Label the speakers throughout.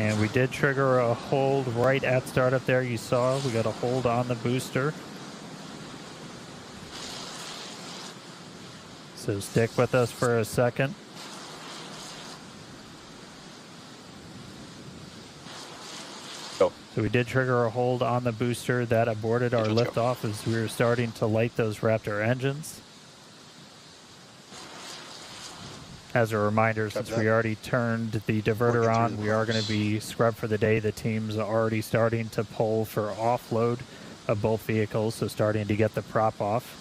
Speaker 1: And we did trigger a hold right at startup there. You saw we got a hold on the booster. So stick with us for a second.
Speaker 2: Go.
Speaker 1: So we did trigger a hold on the booster. That aborted our liftoff as we were starting to light those Raptor engines. As a reminder, since we already turned the diverter on, we are going to be scrubbed for the day. The team's already starting to pull for offload of both vehicles, so starting to get the prop off.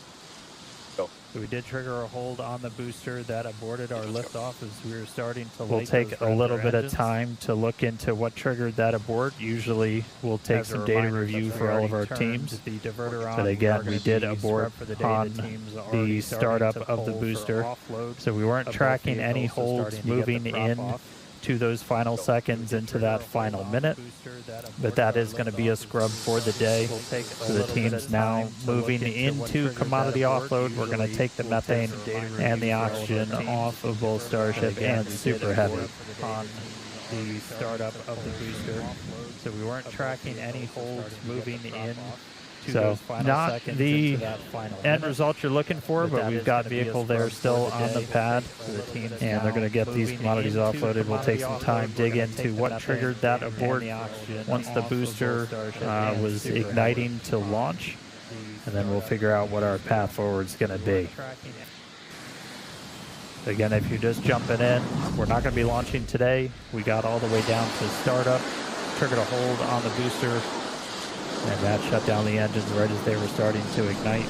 Speaker 2: Go.
Speaker 1: So we did trigger a hold on the booster. That aborted our liftoff as we were starting to light. We'll take a little bit of time to look into what triggered that abort. Usually we'll take some data review for all of our teams. But again, we did abort on the startup of the booster. So we weren't tracking any holds moving in to those final seconds into that final minute, but that is going to be a scrub for the day. So the team's now moving into commodity offload. We're going to take the methane and the oxygen off of both Starship and Super Heavy on the startup of the booster. So we weren't tracking any holds moving in. So not the end result you're looking for, but we've got vehicle there still on the pad, and they're going to get these commodities offloaded. We'll take some time, dig into what triggered that abort once the booster was igniting to launch, and then we'll figure out what our path forward is going to be. Again, if you're just jumping in, we're not going to be launching today. We got all the way down to startup, triggered a hold on the booster, and that shut down the engines right as they were starting to ignite.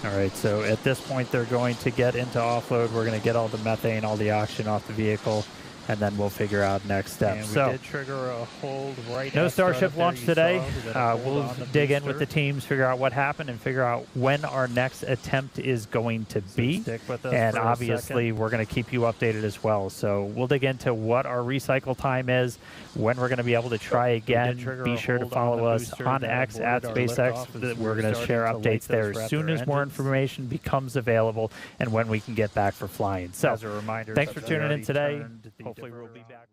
Speaker 1: All right, so at this point, they're going to get into offload. We're going to get all the methane, all the oxygen off the vehicle, and then we'll figure out next steps. So we did trigger a hold right. No Starship launch today. We'll dig in with the teams, figure out what happened, and figure out when our next attempt is going to be. Stick with us and obviously, we're going to keep you updated as well. So we'll dig into what our recycle time is, when we're going to be able to try again. Be sure to follow us on X at SpaceX. We're going to share updates there as soon as more information becomes available and when we can get back for flying. So, as a reminder, thanks for tuning in today. Hopefully we'll be back.